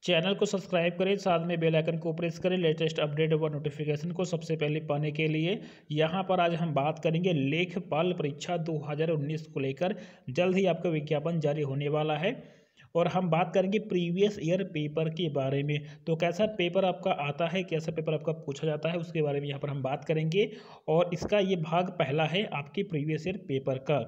Channel को subscribe करें, साथ में बेल आइकन को प्रेस करें लेटेस्ट अपडेट व नोटिफिकेशन को सबसे पहले पाने के लिए। यहाँ पर आज हम बात करेंगे लेखपाल परीक्षा 2019 को लेकर। जल्द ही आपका विज्ञापन जारी होने वाला है और हम बात करेंगे प्रीवियस ईयर पेपर के बारे में। तो कैसा पेपर आपका आता है, कैसा पेपर आपका पूछा जाता है, उसके बारे में यहाँ पर हम बात करेंगे। और इसका ये भाग पहला है आपके प्रीवियस ईयर पेपर का।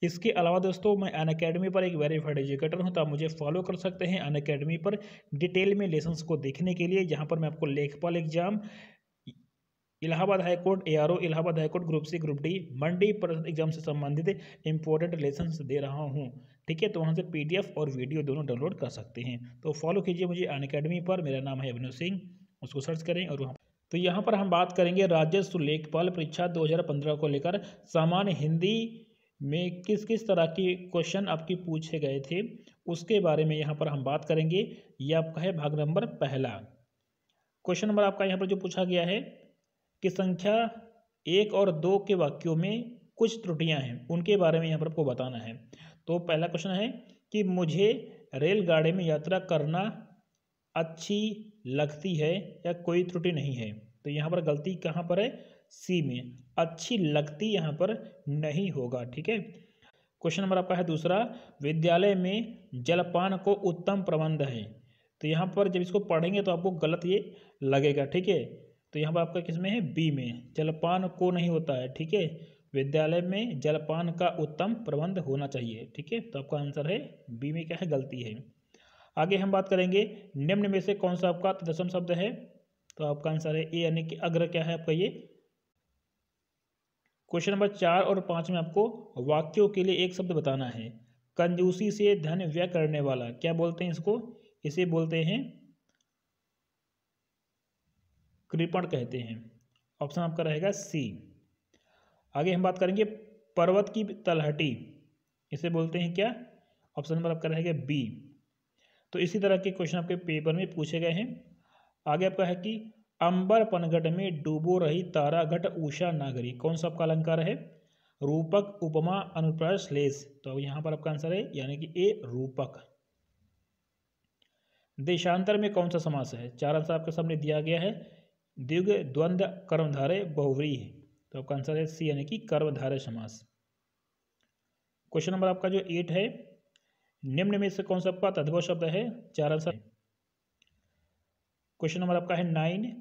इसके अलावा दोस्तों मैं अनअकैडमी पर एक वेरीफाइड एजुकेटर हूं, तो आप मुझे फॉलो कर सकते हैं अनअकैडमी पर डिटेल में लेसन्स को देखने के लिए, जहां पर मैं आपको लेखपाल exam, Allahabad high court ARO, Allahabad high court group C group D मंडी पर एग्जाम से संबंधित इंपॉर्टेंट लेसन्स दे रहा हूं। ठीक है, तो वहां से PDF और वीडियो दोनों डाउनलोड कर सकते हैं। तो फॉलो कीजिए मुझे अनअकैडमी पर, मेरा नाम है अभिनव सिंह, उसको सर्च करें। और वहाँ तो यहाँ पर हम बात करेंगे राजस्व लेखपाल परीक्षा 2015 को लेकर सामान्य हिंदी में किस किस तरह के क्वेश्चन आपके पूछे गए थे, उसके बारे में यहाँ पर हम बात करेंगे। ये आपका है भाग नंबर पहला। क्वेश्चन नंबर आपका यहाँ पर जो पूछा गया है कि संख्या 1 और 2 के वाक्यों में कुछ त्रुटियां हैं, उनके बारे में यहाँ पर आपको बताना है। तो पहला क्वेश्चन है कि मुझे रेलगाड़ी में यात्रा करना अच्छी लगती है या कोई त्रुटि नहीं है। तो यहाँ पर गलती कहाँ पर है, C में, अच्छी लगती यहाँ पर नहीं होगा। ठीक है। क्वेश्चन नंबर आपका है दूसरा, विद्यालय में जलपान को उत्तम प्रबंध है। तो यहाँ पर जब इसको पढ़ेंगे तो आपको गलत ये लगेगा। ठीक है, तो यहाँ पर आपका किस में है, B में, जलपान को नहीं होता है। ठीक है, विद्यालय में जलपान का उत्तम प्रबंध होना चाहिए। ठीक है, तो आपका आंसर है B में क्या है, गलती है। आगे हम बात करेंगे निम्न में से कौन सा आपका तत्सम शब्द है। तो आपका आंसर है A, यानी कि अग्र क्या है आपका ये। क्वेश्चन नंबर 4 और 5 में आपको वाक्यों के लिए एक शब्द बताना है। कंजूसी से धन व्यय करने वाला, क्या बोलते हैं इसको, इसे बोलते हैं कृपण कहते हैं। ऑप्शन आपका रहेगा C। आगे हम बात करेंगे पर्वत की तलहटी, इसे बोलते हैं क्या, ऑप्शन नंबर आपका रहेगा B। तो इसी तरह के क्वेश्चन आपके पेपर में पूछे गए हैं। आगे आपका है कि अंबर पनघट में डूबो रही तारा घट उषा नागरी, कौन सा आपका अलंकार है, रूपक, उपमा, अनुप्रास, श्लेष। तो यहाँ पर आपका आंसर है यानी कि A, रूपक। देशांतर में कौन सा समास है, चार आंसर आपके सामने दिया गया है, द्विग, द्वंद्व, कर्मधारय, बहुव्रीहि। तो आपका आंसर है C, यानी कि कर्मधारय समास। क्वेश्चन नंबर आपका जो 8 है, निम्न में से कौन सा आपका तद्भव शब्द है, चार आंसर। क्वेश्चन नंबर आपका है 9,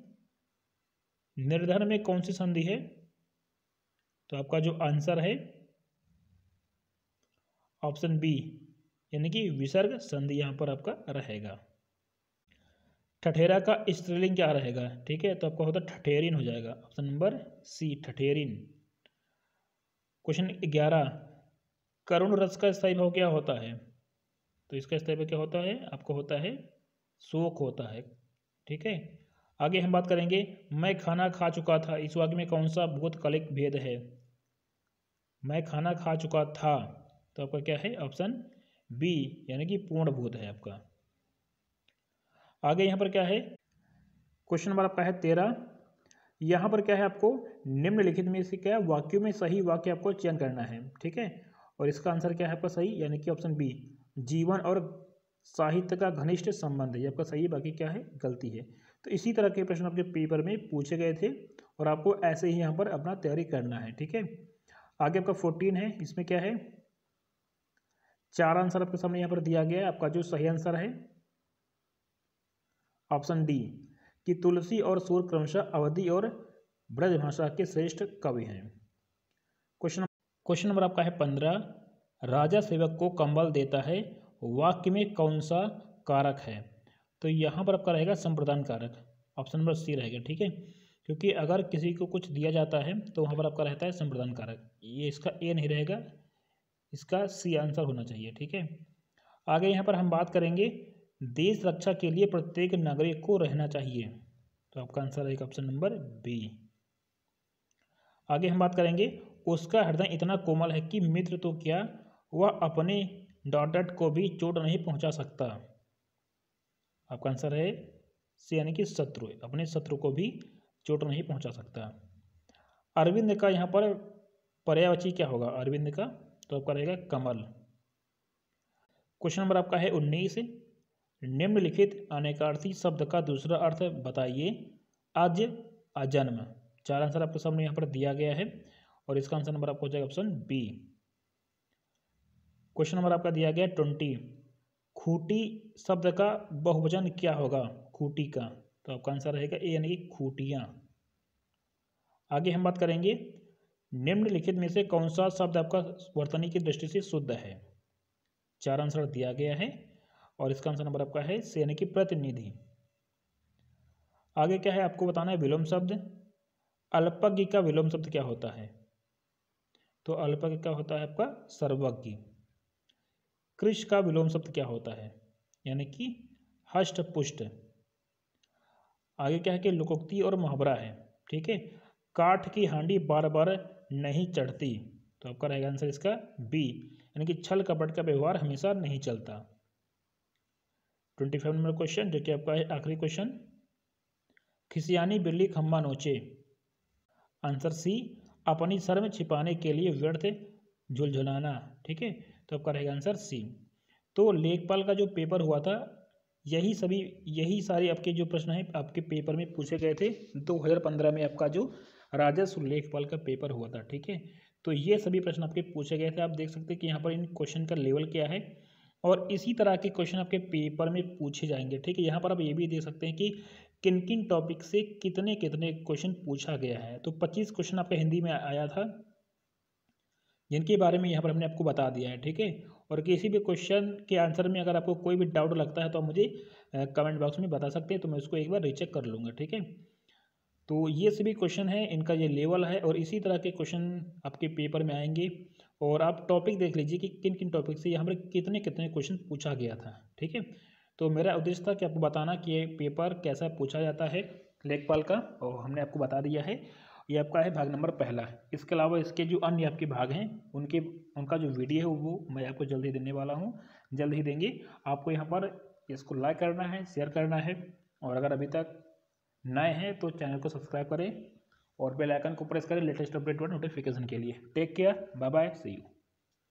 निर्धन में कौन सी संधि है। तो आपका जो आंसर है ऑप्शन B, यानी कि विसर्ग संधि यहां पर आपका रहेगा। ठठेरा का स्त्रीलिंग क्या रहेगा, ठीक है, तो आपका होता ठठेरिन हो जाएगा, ऑप्शन नंबर C, ठठेरिन। क्वेश्चन 11, करुण रस का स्थायी भाव क्या होता है। तो इसका स्थायी भाव क्या होता है, आपको होता है शोक होता है। ठीक है। आगे हम बात करेंगे मैं खाना खा चुका था, इस वाक्य में कौन सा भूतकालिक भेद है। मैं खाना खा चुका था, तो आपका क्या है, ऑप्शन B, यानी कि पूर्ण भूत है आपका। आगे यहाँ पर क्या है, क्वेश्चन नंबर आपका है 13, यहाँ पर क्या है, आपको निम्नलिखित में से क्या वाक्यों में सही वाक्य आपको चयन करना है। ठीक है, और इसका आंसर क्या है आपका सही, यानी कि ऑप्शन B, जीवन और साहित्य का घनिष्ठ संबंध, ये आपका सही है, बाकी क्या है, गलती है। तो इसी तरह के प्रश्न आपके पेपर में पूछे गए थे और आपको ऐसे ही यहाँ पर अपना तैयारी करना है। ठीक है। आगे आपका 14 है, इसमें क्या है, चार आंसर आपके सामने यहाँ पर दिया गया है। आपका जो सही आंसर है ऑप्शन D, कि तुलसी और सूर क्रमशः अवधि और ब्रजभाषा के श्रेष्ठ कवि हैं। क्वेश्चन नंबर आपका है 15, राजा सेवक को कंबल देता है, वाक्य में कौन सा कारक है। तो यहाँ पर आपका रहेगा संप्रदान कारक, ऑप्शन नंबर C रहेगा। ठीक है, क्योंकि अगर किसी को कुछ दिया जाता है तो वहाँ पर आपका रहता है संप्रदान कारक, ये इसका A नहीं रहेगा, इसका C आंसर होना चाहिए। ठीक है। आगे यहाँ पर हम बात करेंगे देश रक्षा के लिए प्रत्येक नागरिक को रहना चाहिए, तो आपका आंसर रहेगा ऑप्शन नंबर B। आगे हम बात करेंगे उसका हृदय इतना कोमल है कि मित्र तो क्या वह अपने डॉट को भी चोट नहीं पहुंचा सकता। आपका आंसर है C, यानी कि शत्रु, अपने शत्रु को भी चोट नहीं पहुंचा सकता। अरविंद का यहाँ पर पर्यायवाची क्या होगा, अरविंद का, तो आपका रहेगा कमल। क्वेश्चन नंबर आपका है 19, निम्नलिखित अनेकार्थी शब्द का दूसरा अर्थ बताइए। अज, अजन्म। 4 आंसर आपके सामने यहाँ पर दिया गया है और इसका आंसर नंबर आपको हो जाएगा ऑप्शन बी। क्वेश्चन नंबर आपका दिया गया 20। खूटी शब्द का बहुवचन क्या होगा? खूटी का, तो आपका आंसर रहेगा ए यानी कि खूटियाँ। आगे हम बात करेंगे निम्नलिखित में से कौन सा शब्द आपका वर्तनी की दृष्टि से शुद्ध है? 4 आंसर दिया गया है और इसका आंसर नंबर आपका है से यानी कि प्रतिनिधि। आगे क्या है आपको बताना है विलोम शब्द। अल्पज्ञ का विलोम शब्द क्या होता है? तो अल्पज्ञ का होता है आपका सर्वज्ञ। कृश का विलोम शब्द क्या होता है? यानी कि हष्ट पुष्ट। आगे क्या है कि लोकोक्ति और मुहावरा है, ठीक है। काठ की हांडी बार बार नहीं चढ़ती, तो आपका रहेगा आंसर इसका बी, यानी कि छल कपट का व्यवहार हमेशा नहीं चलता। 25 नंबर क्वेश्चन जो कि आपका है आखिरी क्वेश्चन। खिसियानी बिल्ली खम्मा नोचे, आंसर सी, अपनी शर्म छिपाने के लिए व्यर्थ झुलझुलाना, ठीक है, तो आपका रहेगा आंसर सी। तो लेखपाल का जो पेपर हुआ था यही सारे आपके जो प्रश्न हैं आपके पेपर में पूछे गए थे। 2015 में आपका जो राजस्व लेखपाल का पेपर हुआ था, ठीक है, तो ये सभी प्रश्न आपके पूछे गए थे। आप देख सकते हैं कि यहाँ पर इन क्वेश्चन का लेवल क्या है और इसी तरह के क्वेश्चन आपके पेपर में पूछे जाएंगे, ठीक है। यहाँ पर आप ये भी देख सकते हैं कि किन किन टॉपिक से कितने कितने क्वेश्चन पूछा गया है। तो 25 क्वेश्चन आपका हिंदी में आया था जिनके बारे में यहाँ पर हमने आपको बता दिया है, ठीक है। और किसी भी क्वेश्चन के आंसर में अगर आपको कोई भी डाउट लगता है तो आप मुझे कमेंट बॉक्स में बता सकते हैं, तो मैं उसको एक बार रीचेक कर लूँगा, ठीक है। तो ये सभी क्वेश्चन हैं, इनका ये लेवल है और इसी तरह के क्वेश्चन आपके पेपर में आएंगे। और आप टॉपिक देख लीजिए कि किन किन टॉपिक से यहाँ पर कितने कितने क्वेश्चन पूछा गया था, ठीक है। तो मेरा उद्देश्य था कि आपको बताना कि ये पेपर कैसा पूछा जाता है लेखपाल का, और हमने आपको बता दिया है। ये आपका है भाग नंबर पहला। इसके अलावा इसके जो अन्य आपके भाग हैं उनका जो वीडियो है वो मैं आपको जल्द ही देने वाला हूँ, जल्द ही देंगे। आपको यहाँ पर इसको लाइक करना है, शेयर करना है, और अगर अभी तक नए हैं तो चैनल को सब्सक्राइब करें और बेल आइकन को प्रेस करें लेटेस्ट अपडेट और नोटिफिकेशन के लिए। Take care, bye bye, see you.